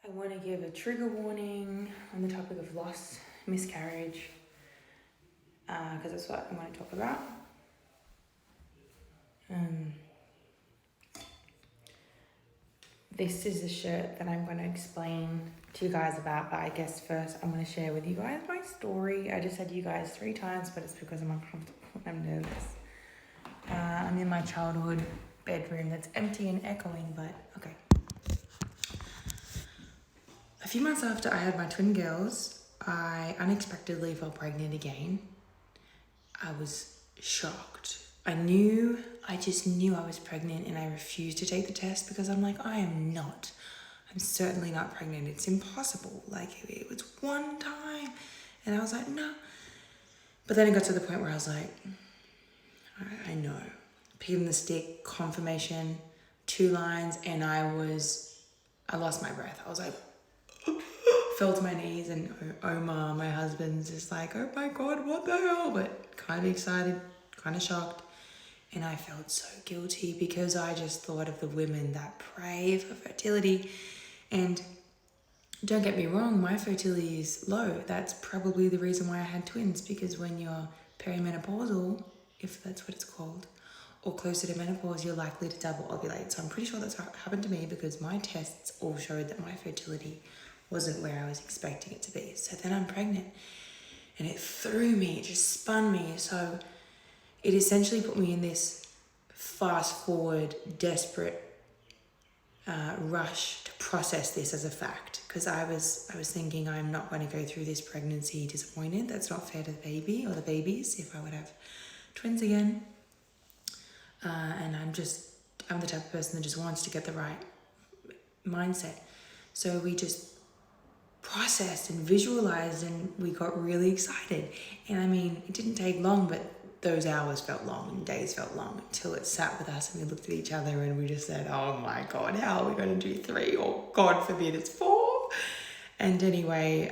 I want to give a trigger warning on the topic of loss, miscarriage, because that's what I want to talk about. This is a shirt that I'm going to explain to you guys about, but I guess first I'm going to share with you guys my story. I just said you guys 3 times, but it's because I'm uncomfortable and I'm nervous. I'm in my childhood bedroom that's empty and echoing, but okay. A few months after I had my twin girls, I unexpectedly fell pregnant again. I was shocked. I just knew I was pregnant, and I refused to take the test because I'm like, I'm certainly not pregnant. It's impossible. Like, it was one time. And I was like, no. But then it got to the point where I was like, I know. Pin the stick, confirmation, 2 lines, and I lost my breath. I was like, fell to my knees, and Omar, my husband's just like, oh my God, what the hell? But kind of excited, kind of shocked. And I felt so guilty because I just thought of the women that pray for fertility. And don't get me wrong, my fertility is low. That's probably the reason why I had twins, because when you're perimenopausal, if that's what it's called, or closer to menopause, you're likely to double ovulate. So I'm pretty sure that's what happened to me, because my tests all showed that my fertility wasn't where I was expecting it to be. So then I'm pregnant, and it threw me, it just spun me. So it essentially put me in this fast forward, desperate rush to process this as a fact, because I was thinking, I'm not going to go through this pregnancy disappointed. That's not fair to the baby or the babies if I would have twins again. And I'm the type of person that just wants to get the right mindset. So we just processed and visualized, and we got really excited. And I mean, it didn't take long, but those hours felt long and days felt long until it sat with us and we looked at each other and we just said, oh my God, how are we going to do 3? Or God forbid it's 4. And anyway,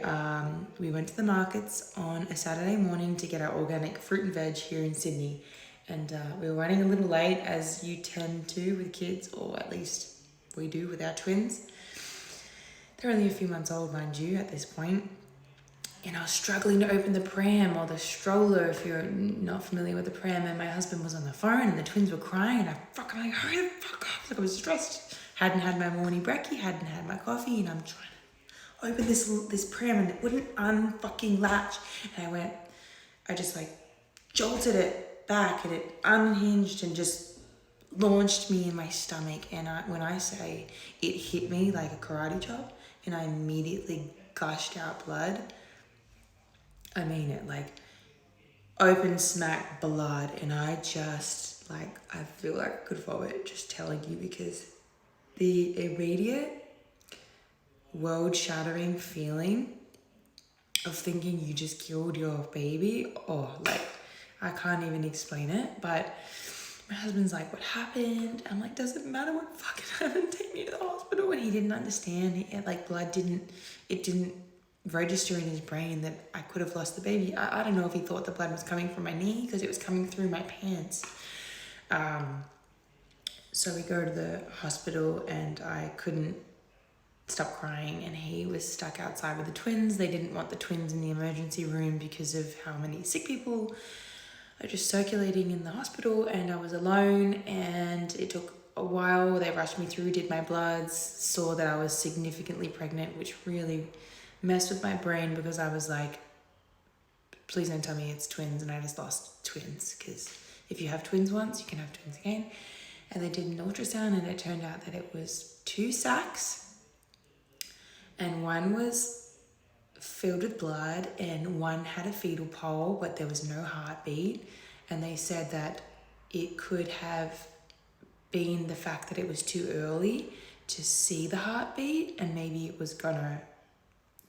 we went to the markets on a Saturday morning to get our organic fruit and veg here in Sydney. And we were running a little late, as you tend to with kids, or at least we do with our twins. They're only a few months old, mind you, at this point. And I was struggling to open the pram, or the stroller, if you're not familiar with the pram. And my husband was on the phone, and the twins were crying. And I'm like, hurry the fuck up. Like, I was stressed. Hadn't had my morning brekkie, hadn't had my coffee, and I'm trying to open this pram, and it wouldn't unfucking latch. And I just like jolted it back, and it unhinged and just launched me in my stomach. And when I say it hit me like a karate chop, and I immediately gushed out blood, I mean it, like open smack blood. And I just I feel like I could vomit just telling you, because the immediate world shattering feeling of thinking you just killed your baby, I can't even explain it. But my husband's like, what happened? I'm like, doesn't matter what fucking happened, take me to the hospital. And he didn't understand. Blood didn't register in his brain that I could have lost the baby. I don't know if he thought the blood was coming from my knee, because it was coming through my pants. So we go to the hospital, and I couldn't stop crying, and he was stuck outside with the twins. They didn't want the twins in the emergency room because of how many sick people are just circulating in the hospital, and I was alone, and it took a while. They rushed me through, did my bloods, saw that I was significantly pregnant, which really messed with my brain, because I was like, please don't tell me it's twins and I just lost twins, because if you have twins once, you can have twins again. And they did an ultrasound, and it turned out that it was 2 sacs, and one was filled with blood, and one had a fetal pole, but there was no heartbeat. And they said that it could have been the fact that it was too early to see the heartbeat, and maybe it was gonna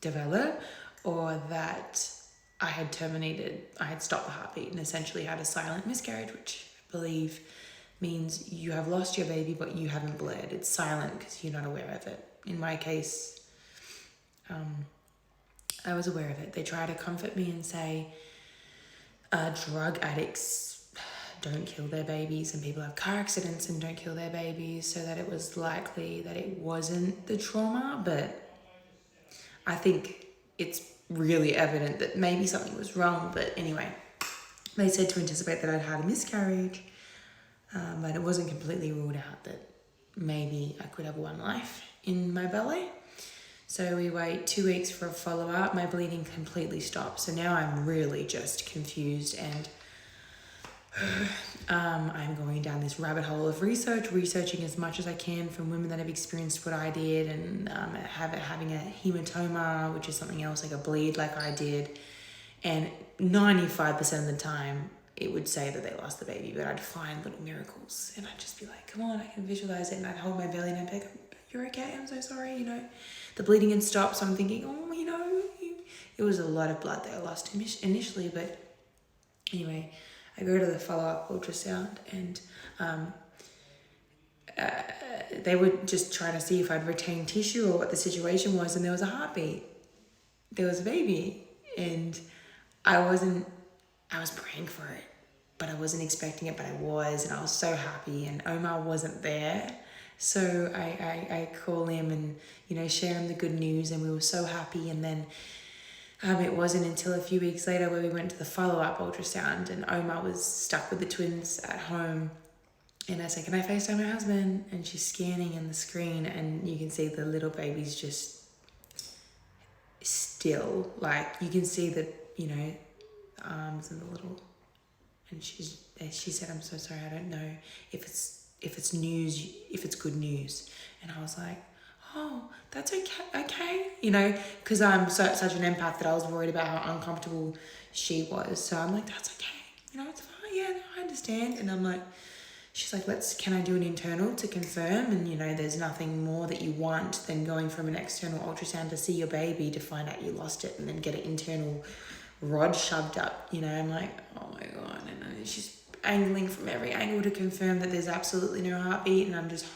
develop, or that I had stopped the heartbeat and essentially had a silent miscarriage, which I believe means you have lost your baby, but you haven't bled. It's silent because you're not aware of it. In my case, I was aware of it. They try to comfort me and say drug addicts don't kill their babies, and people have car accidents and don't kill their babies, so that it was likely that it wasn't the trauma. But I think it's really evident that maybe something was wrong. But anyway, they said to anticipate that I'd had a miscarriage, but it wasn't completely ruled out that maybe I could have one life in my belly. So we wait 2 weeks for a follow-up. My bleeding completely stopped. So now I'm really just confused, and I'm going down this rabbit hole of researching as much as I can from women that have experienced what I did, and having a hematoma, which is something else, like a bleed like I did. And 95% of the time, it would say that they lost the baby, but I'd find little miracles, and I'd just be like, come on, I can visualize it. And I'd hold my belly and I'd be like, you're okay, I'm so sorry, The bleeding had stopped, so I'm thinking, it was a lot of blood that I lost initially. But anyway, I go to the follow-up ultrasound, and they were just trying to see if I'd retained tissue or what the situation was, and there was a heartbeat. There was a baby, and I was praying for it, but I wasn't expecting it, but I was, and I was so happy, and Omar wasn't there. So I call him and, share him the good news, and we were so happy. And then it wasn't until a few weeks later where we went to the follow-up ultrasound, and Omar was stuck with the twins at home. And I said, can I FaceTime my husband? And she's scanning in the screen, and you can see the little baby's just still. Like, you can see the, arms and the little... And she said, I'm so sorry, I don't know if it's news, if it's good news. And I was like, oh, that's okay, because I'm such an empath that I was worried about how uncomfortable she was. So I'm like, that's okay, it's fine, yeah, no, I understand. And I'm like, she's like, can I do an internal to confirm? And, there's nothing more that you want than going from an external ultrasound to see your baby to find out you lost it and then get an internal rod shoved up, I'm like, oh my God. And she's angling from every angle to confirm that there's absolutely no heartbeat, and I'm just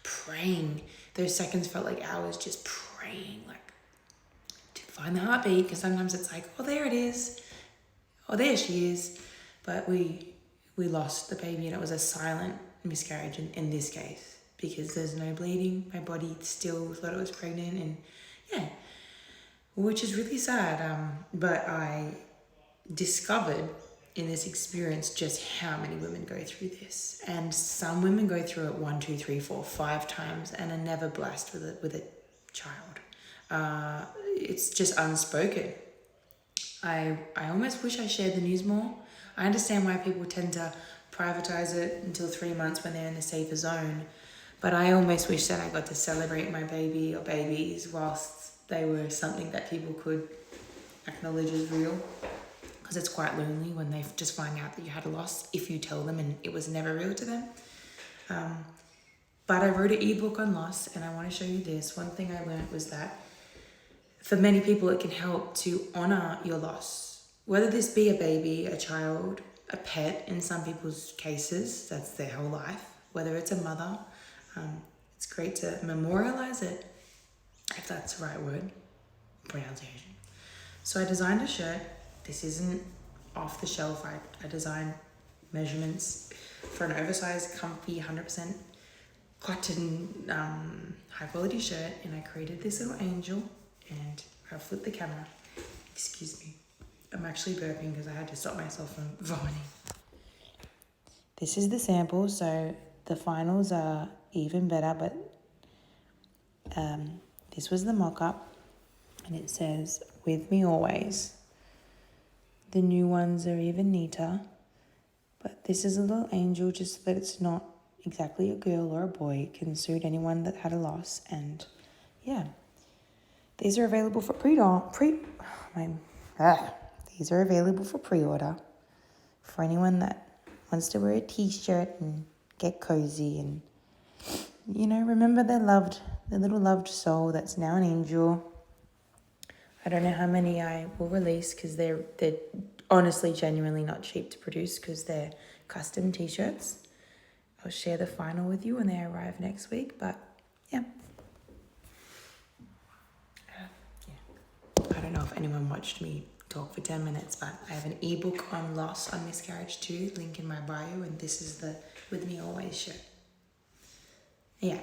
praying. Those seconds felt like hours, just praying, like, to find the heartbeat, because sometimes it's like, oh, there it is, oh, there she is. But we lost the baby, and it was a silent miscarriage in this case, because there's no bleeding. My body still thought I was pregnant, and yeah, which is really sad. But I discovered in this experience just how many women go through this. And some women go through it 1, 2, 3, 4, 5 times and are never blessed with a child. It's just unspoken. I almost wish I shared the news more. I understand why people tend to privatize it until 3 months when they're in a safer zone. But I almost wish that I got to celebrate my baby or babies whilst they were something that people could acknowledge as real. Because it's quite lonely when they just find out that you had a loss, if you tell them and it was never real to them. But I wrote an ebook on loss, and I want to show you this. One thing I learned was that for many people, it can help to honor your loss. Whether this be a baby, a child, a pet, in some people's cases, that's their whole life. Whether it's a mother, it's great to memorialize it, if that's the right word, pronunciation. So I designed a shirt. This isn't off the shelf. I designed measurements for an oversized, comfy, 100% cotton, high quality shirt, and I created this little angel, and I'll flip the camera. Excuse me. I'm actually burping because I had to stop myself from vomiting. This is the sample, so the finals are even better, but this was the mock-up, and it says, with me always. The new ones are even neater, but this is a little angel just so that it's not exactly a girl or a boy. It can suit anyone that had a loss, and yeah. These are available for These are available for pre-order for anyone that wants to wear a t-shirt and get cozy and, remember their little loved soul that's now an angel. I don't know how many I will release because they're honestly genuinely not cheap to produce because they're custom t-shirts. I'll share the final with you when they arrive next week, but yeah. I don't know if anyone watched me talk for 10 minutes, but I have an ebook on loss, on miscarriage too, link in my bio, and this is the With Me Always shirt. Yeah.